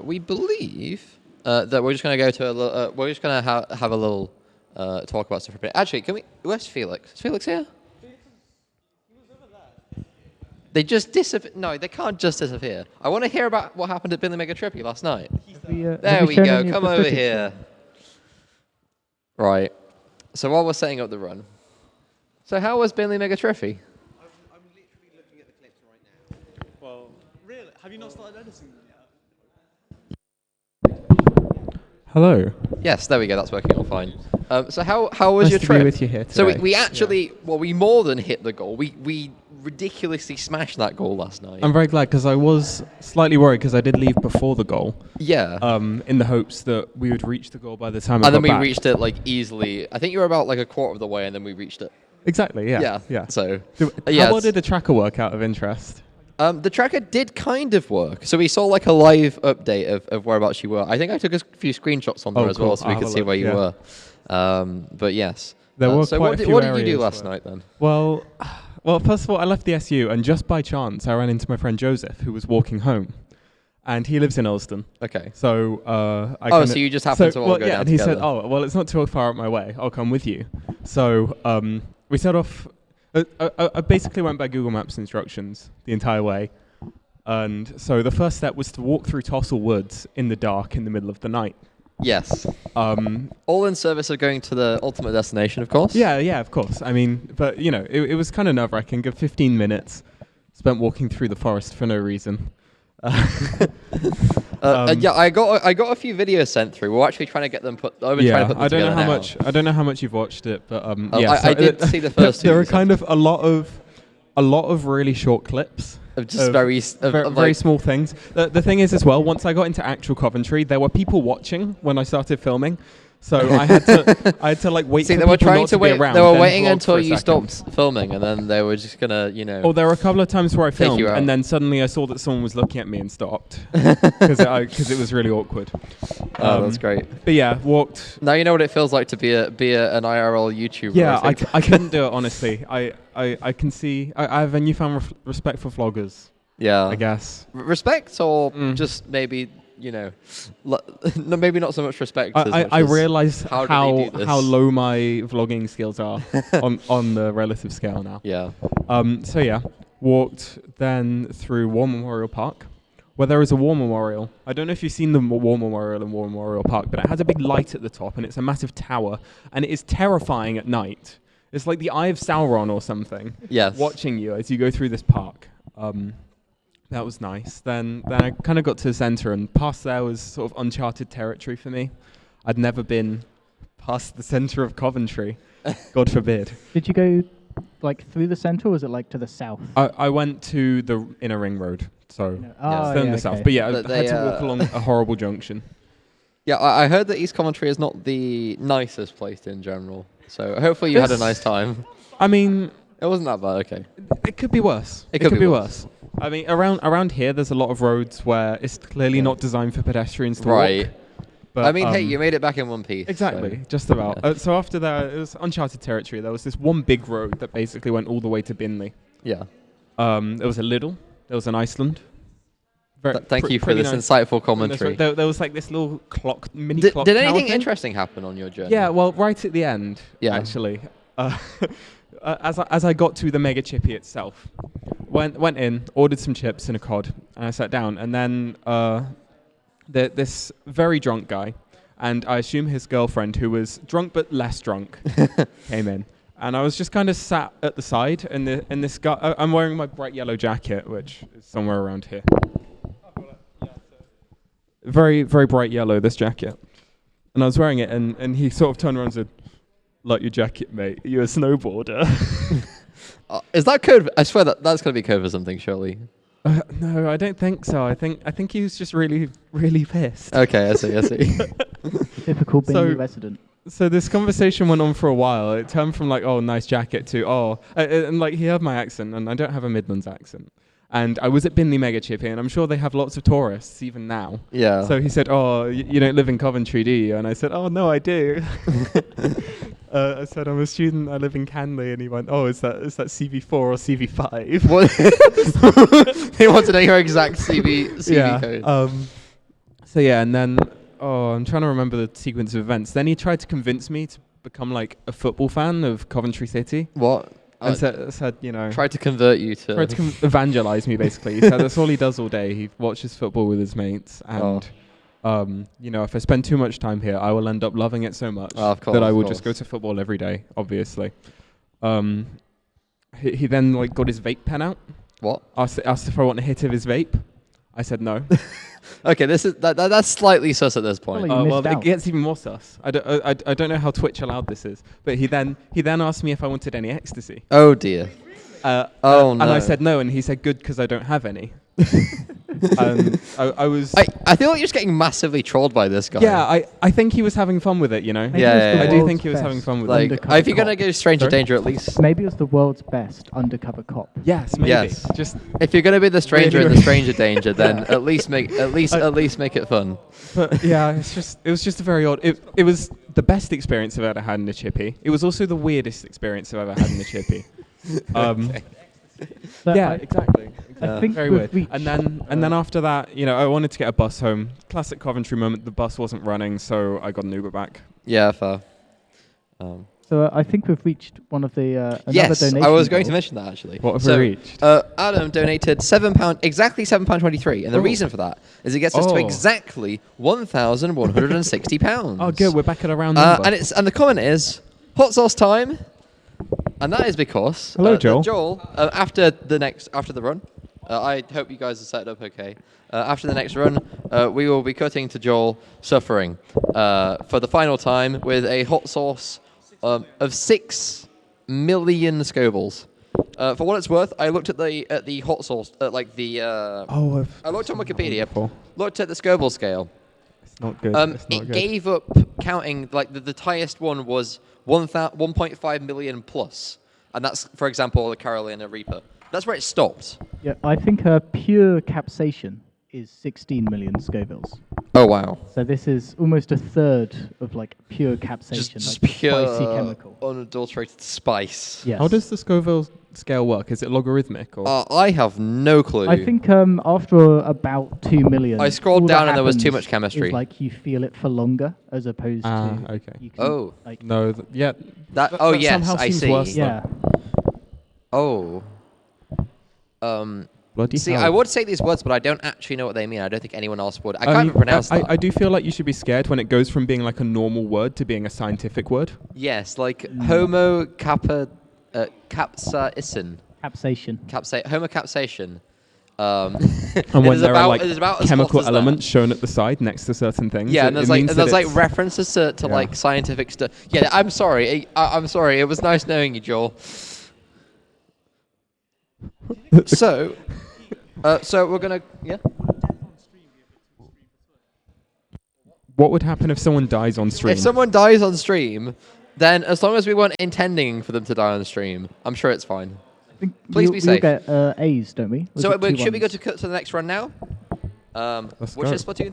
We believe that we're just going to go to we're just going to have a little talk about stuff for a bit. Actually, can we? Where's Felix? Is Felix here? They just disappear. No, they can't just disappear. I want to hear about what happened at Binley Mega Trippy last night. There we go. Come over here. Right. So while we're setting up the run. So how was Binley Mega Trippy? I'm literally looking at the clips right now. Well, really? Have you not started editing them yet? Hello. Yes, there we go. That's working all fine. So how was your Nice to trip? be with you here So today. we actually, we more than hit the goal. We ridiculously smashed that goal last night. I'm very glad because I was slightly worried because I did leave before the goal. Yeah. In the hopes that we would reach the goal by the time And I got then we back. reached it like easily. I think you were about like a quarter of the way, and then we reached it. Exactly. Yeah. Yeah. So. How well did the tracker work out of interest? The tracker did kind of work. So we saw like a live update of whereabouts you were. I think I took a few screenshots on there as cool. well, so we I'll could have a see look, where you yeah. were. But yes. There were so quite what a did, few what did you do areas last where- night then? Well, first of all, I left the SU, and just by chance, I ran into my friend Joseph, who was walking home, and he lives in Ulston. Okay. So so you just happened to all go down and he together. said, "Oh, well, it's not too far up my way. I'll come with you." So we set off. I basically went by Google Maps instructions the entire way, and so the first step was to walk through Tossal Woods in the dark in the middle of the night. Yes. All in service of going to the ultimate destination, of course. Yeah, of course. I mean, but you know, it was kind of nerve-wracking. Good 15 minutes spent walking through the forest for no reason. Yeah, I got a few videos sent through. We're actually trying to get them put. I've been trying to put them I don't know together how now. much. I don't know how much you've watched it, but I did see the first two. There are kind of a lot of really short clips. Of just very small things. The thing is as well, once I got into actual Coventry, there were people watching when I started filming, so I had to like wait. See, for they were people trying not to be wait. around, They were then waiting vlog until for a you second. stopped filming, and then they were just gonna, Oh, there were a couple of times where I filmed, you out. and then suddenly I saw that someone was looking at me and stopped because it was really awkward. That's great. But yeah, walked. Now you know what it feels like to be an IRL YouTuber. Yeah, I think. I couldn't do it honestly. I can see. I have a newfound respect for vloggers. Yeah. I guess. Respect or just maybe, no, maybe not so much respect. I realised how how low my vlogging skills are on the relative scale now. Yeah. So yeah, walked then through War Memorial Park, where there is a War Memorial. I don't know if you've seen the War Memorial in War Memorial Park, but it has a big light at the top, and it's a massive tower, and it is terrifying at night. It's like the Eye of Sauron or something. Yes. Watching you as you go through this park. That was nice. Then I kind of got to the centre, and past there was sort of uncharted territory for me. I'd never been past the centre of Coventry. God forbid. Did you go like through the centre, or was it like to the south? I went to the inner ring road, so still in the south. But yeah, I had to walk along a horrible junction. Yeah, I heard that East Coventry is not the nicest place in general. So hopefully you had a nice time. I mean, it wasn't that bad. Okay. It could be worse. It could be worse. I mean, around here, there's a lot of roads where it's clearly not designed for pedestrians to walk. But, I mean, hey, you made it back in one piece. Exactly, so. just about. Yeah. So after that, it was uncharted territory. There was this one big road that basically went all the way to Binley. Yeah. There was a Lidl. There was an Iceland. Thank you for this insightful commentary. There was like this little mini clock. Did anything interesting happen on your journey? Yeah, well, right at the end, actually. As I got to the Mega Chippy itself, went in, ordered some chips and a cod, and I sat down. And then this very drunk guy, and I assume his girlfriend, who was drunk but less drunk, came in. And I was just kind of sat at the side, and this guy, I'm wearing my bright yellow jacket, which is somewhere around here. Very, very bright yellow, this jacket. And I was wearing it, and he sort of turned around and said, "Like your jacket, mate. You're a snowboarder." Is that code? I swear that's going to be code for something, surely. No, I don't think so. I think he was just really, really pissed. Okay, I see. Typical Binley resident. So this conversation went on for a while. It turned from like, "Oh, nice jacket," to and like he heard my accent, and I don't have a Midlands accent. And I was at Binley Mega Chippy, and I'm sure they have lots of tourists even now. Yeah. So he said, "Oh, you don't live in Coventry, do you?" And I said, "Oh, no, I do." I said I'm a student. I live in Canley, and he went, "Oh, is that CV4 or CV5?" What? They want to know your exact CV code. So yeah, and then I'm trying to remember the sequence of events. Then he tried to convince me to become like a football fan of Coventry City. What? And said, you know, Tried to convert you to. tried to evangelize me basically. He said that's all he does all day. He watches football with his mates, and you know, if I spend too much time here, I will end up loving it so much that I will just go to football every day. Obviously, he then like got his vape pen out. What? Asked if I want a hit of his vape. I said no. Okay, this is that's slightly sus at this point. Well, Well, missed it out. gets even more sus. I don't know how Twitch allowed this is, but he then asked me if I wanted any ecstasy. Oh dear. No. And I said no, and he said good because I don't have any. I was. I feel like you're just getting massively trolled by this guy. Yeah, I think he was having fun with it, you know. Maybe Yeah, it was yeah, the I do world's think he was best having fun with Like, it. undercover if you're gonna cop. go stranger Sorry? danger, at least. Maybe it was the world's best undercover cop. Yes, maybe. Yes. Just, If you're gonna be the stranger in the Really? stranger danger, then at least make it fun. but yeah, it was just a very odd. It was the best experience I've ever had in a chippy. It was also the weirdest experience I've ever had in a chippy. But Yeah, I- exactly. I think Very we've weird. reached, And then after that, you know, I wanted to get a bus home. Classic Coventry moment. The bus wasn't running, so I got an Uber back. Yeah, fair. So I think we've reached one of the another Yes, donation. I was going to goal. mention that actually. What have So, we reached? Adam donated £7, exactly £7.23, and the Oh. reason for that is it gets us to Oh. exactly £1,160. Oh, good. We're back at a round number. And the comment is hot sauce time, and that is because Hello, Joel. Joel, after the run, I hope you guys are set up okay. After the next run, we will be cutting to Joel suffering for the final time with a hot sauce of 6 million Scovilles. For what it's worth, I looked at the hot sauce, I looked on Wikipedia, Wonderful. looked at the Scoville scale. It's not good. It's not It good. gave up counting, like the highest one was 1.5 million plus, and that's, for example, the Carolina Reaper. That's where it stopped. Yeah, I think pure capsation is 16 million Scovilles. Oh wow! So this is almost a third of like pure capsation, Just like pure spicy chemical. unadulterated spice. Yes. How does the Scoville scale work? Is it logarithmic or? I have no clue. I think after about 2 million, I scrolled all that down and there was too happens much chemistry. is, like you feel it for longer as opposed to. Okay. You can, Oh. Like, No. That. That Yes, somehow I seems see. worse, though. yeah. Oh. Bloody See, hell. I would say these words, but I don't actually know what they mean. I don't think anyone else would. I can't even pronounce that. I do feel like you should be scared when it goes from being like a normal word to being a scientific word. Yes, like Homo capsaicin. Capsation. Homo capsaicin. And it when is there about, are like it is about as chemical hot as that. elements shown at the side next to certain things. Yeah, it- and it there's like means and there's that like it's- references to Yeah. like scientific stuff. Yeah, I'm sorry. I'm sorry. It was nice knowing you, Joel. So we're gonna What would happen if someone dies on stream? If someone dies on stream, then as long as we weren't intending for them to die on stream, I'm sure it's fine. I think Please be we'll safe. get A's, don't we? Was So it two should we go ones? to the next run now? Let's Which go. is Splatoon